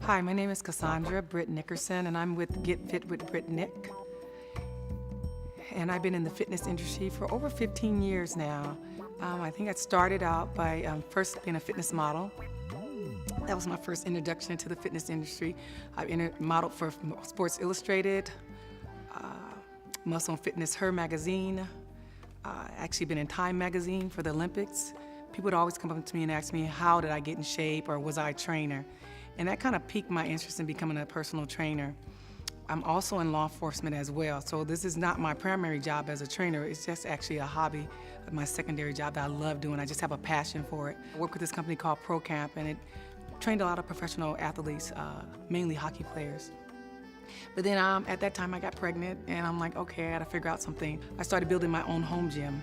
Hi, my name is Cassandra, Britt Nickerson, and I'm with Get Fit with Britt Nick. And I've been in the fitness industry for over 15 years now. I think I started out by first being a fitness model. That was my first introduction into the fitness industry. I modeled for Sports Illustrated, Muscle and Fitness Her magazine. Actually been in Time magazine for the Olympics. People would always come up to me and ask me, how did I get in shape, or was I a trainer? And that kind of piqued my interest in becoming a personal trainer. I'm also in law enforcement as well, so this is not my primary job as a trainer. It's just actually a hobby, my secondary job that I love doing. I just have a passion for it. I work with this company called Pro Camp, and it trained a lot of professional athletes, mainly hockey players. But then at that time I got pregnant, and I'm like, okay, I gotta figure out something. I started building my own home gym.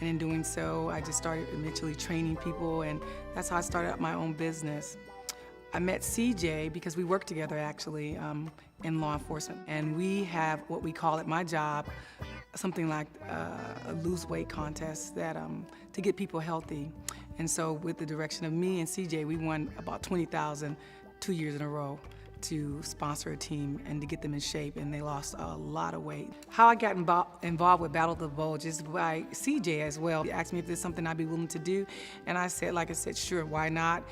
And in doing so, I just started eventually training people, and that's how I started up my own business. I met CJ because we work together actually in law enforcement, and we have what we call at my job something like a lose weight contest that to get people healthy. And so with the direction of me and CJ, we won about $20,000 2 years in a row to sponsor a team and to get them in shape, and they lost a lot of weight. How I got involved with Battle of the Bulge is by CJ as well. He asked me if there's something I'd be willing to do, and I said, like I said, sure, why not?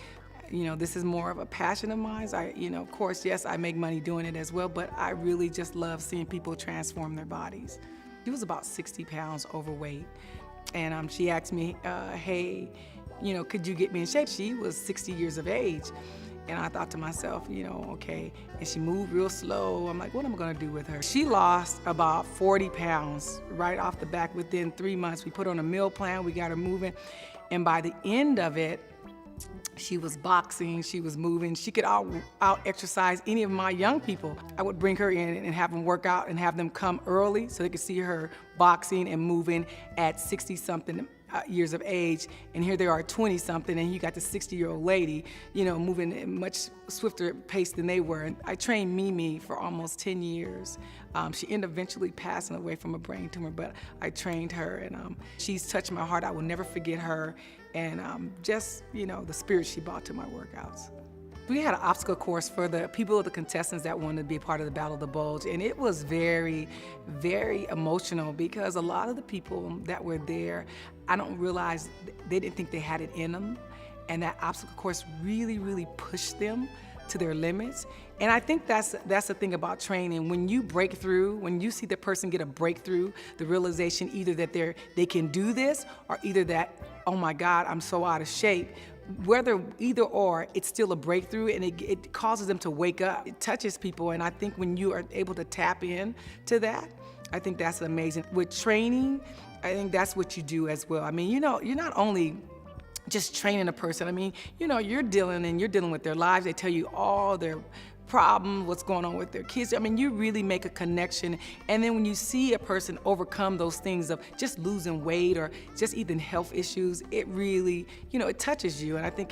You know, this is more of a passion of mine. Of course, yes, I make money doing it as well, but I really just love seeing people transform their bodies. She was about 60 pounds overweight, and she asked me, hey, could you get me in shape? She was 60 years of age. And I thought to myself, okay, and she moved real slow. I'm like, what am I gonna do with her? She lost about 40 pounds right off the back within 3 months. We put her on a meal plan, we got her moving, and by the end of it, she was boxing, she was moving. She could out-exercise any of my young people. I would bring her in and have them work out and have them come early so they could see her boxing and moving at 60-something years of age, and here they are 20-something, and you got the 60-year-old lady, moving at much swifter pace than they were. And I trained Mimi for almost 10 years. She ended up eventually passing away from a brain tumor, but I trained her, and she's touched my heart. I will never forget her, and just, the spirit she brought to my workouts. We had an obstacle course for the people, the contestants that wanted to be a part of the Battle of the Bulge, and it was very, very emotional because a lot of the people that were there, I don't realize they didn't think they had it in them, and that obstacle course really, really pushed them to their limits. And I think that's the thing about training. When you break through, when you see the person get a breakthrough, the realization either that they can do this, or either that, oh my God, I'm so out of shape. Whether either or, it's still a breakthrough, and it causes them to wake up. It touches people, and I think when you are able to tap in to that, I think that's amazing. With training, I think that's what you do as well. I mean, you're not only just training a person. I mean, you're dealing with their lives. They tell you all their problems, what's going on with their kids. I mean, you really make a connection. And then when you see a person overcome those things of just losing weight or just even health issues, it really, it touches you. And I think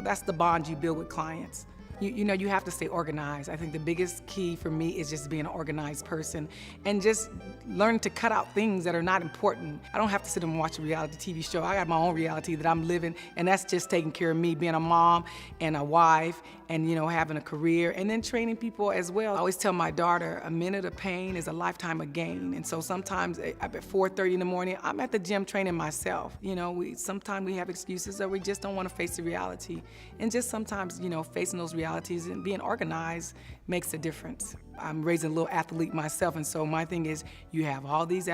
that's the bond you build with clients. You have to stay organized. I think the biggest key for me is just being an organized person and just learn to cut out things that are not important. I don't have to sit and watch a reality TV show. I got my own reality that I'm living, and that's just taking care of me, being a mom and a wife, and having a career, and then training people as well. I always tell my daughter, a minute of pain is a lifetime of gain. And so sometimes at 4:30 in the morning, I'm at the gym training myself. Sometimes we have excuses, or we just don't want to face the reality. And just sometimes, facing those realities and being organized makes a difference. I'm raising a little athlete myself, and so my thing is, you have all these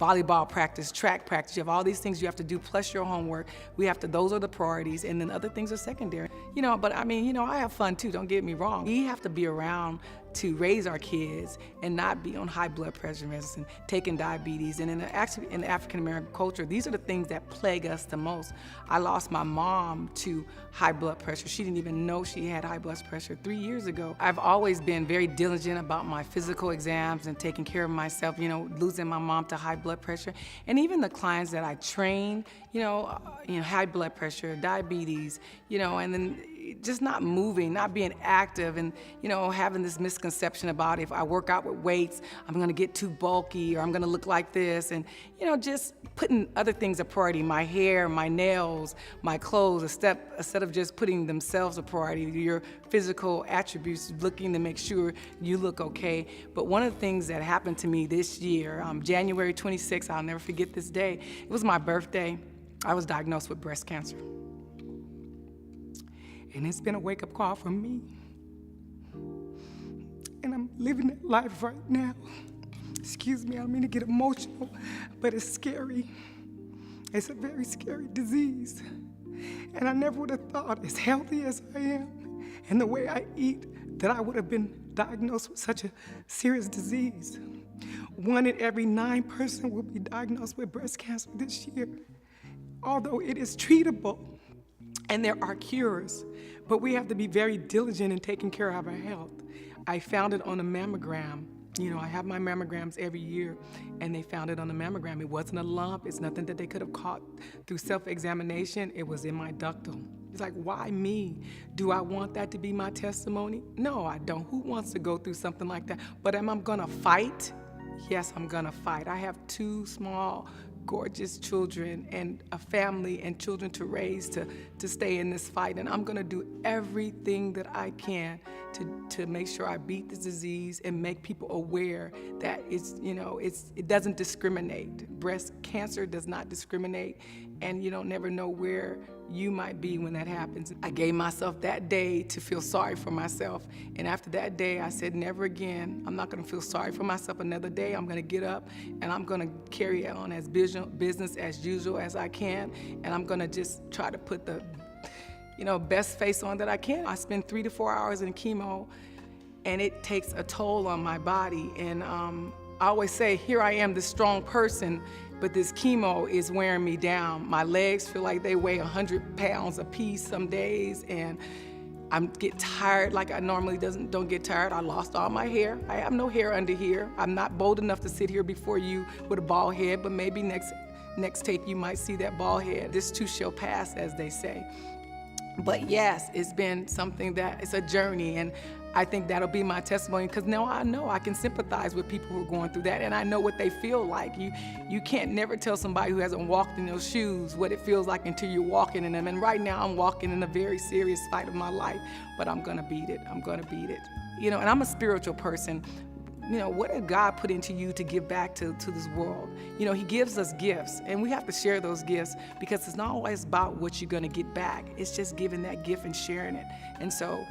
volleyball practice, track practice, you have all these things you have to do, plus your homework. Those are the priorities, and then other things are secondary. But I mean, I have fun too, don't get me wrong. We have to be around to raise our kids and not be on high blood pressure medicine, taking diabetes. And in the African American culture, these are the things that plague us the most. I lost my mom to high blood pressure. She didn't even know she had high blood pressure 3 years ago. I've always been very diligent about my physical exams and taking care of myself, losing my mom to high blood pressure. And even the clients that I train, high blood pressure, diabetes, and then just not moving, not being active, and having this misconception about if I work out with weights, I'm gonna get too bulky or I'm gonna look like this, and just putting other things a priority, my hair, my nails, my clothes, instead of just putting themselves a priority, your physical attributes, looking to make sure you look okay. But one of the things that happened to me this year, January 26th, I'll never forget this day, it was my birthday. I was diagnosed with breast cancer. And it's been a wake-up call for me. And I'm living that life right now. Excuse me, I don't mean to get emotional, but it's scary. It's a very scary disease. And I never would have thought, as healthy as I am and the way I eat, that I would have been diagnosed with such a serious disease. 1 in every 9 person will be diagnosed with breast cancer this year. Although it is treatable and there are cures, but we have to be very diligent in taking care of our health. I found it on a mammogram. I have my mammograms every year, and they found it on the mammogram. It wasn't a lump. It's nothing that they could have caught through self-examination. It was in my ductal. It's like, why me? Do I want that to be my testimony? No, I don't. Who wants to go through something like that? But am I gonna fight? Yes, I'm gonna fight. I have 2 small, gorgeous children and a family and children to raise to stay in this fight, and I'm gonna do everything that I can to make sure I beat this disease and make people aware that it doesn't discriminate. Breast cancer does not discriminate, and you don't never know where you might be when that happens. I gave myself that day to feel sorry for myself, and after that day I said, never again. I'm not gonna feel sorry for myself another day. I'm gonna get up and I'm gonna carry on as business as usual as I can, and I'm gonna just try to put the best face on that I can. I spend 3 to 4 hours in chemo, and it takes a toll on my body. And I always say, here I am, this strong person, but this chemo is wearing me down. My legs feel like they weigh 100 pounds a piece some days, and I get tired like I normally don't get tired. I lost all my hair. I have no hair under here. I'm not bold enough to sit here before you with a bald head, but maybe next tape you might see that bald head. This too shall pass, as they say. But yes, it's been something it's a journey, and I think that'll be my testimony, because now I know I can sympathize with people who are going through that, and I know what they feel like. You can't never tell somebody who hasn't walked in those shoes what it feels like until you're walking in them. And right now I'm walking in a very serious fight of my life, but I'm gonna beat it. I'm gonna beat it. And I'm a spiritual person. What did God put into you to give back to this world? He gives us gifts, and we have to share those gifts, because it's not always about what you're gonna get back. It's just giving that gift and sharing it. And so,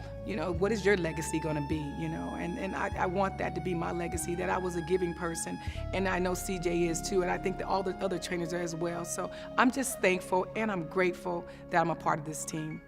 what is your legacy gonna be, And I want that to be my legacy, that I was a giving person, and I know CJ is too, and I think that all the other trainers are as well. So I'm just thankful and I'm grateful that I'm a part of this team.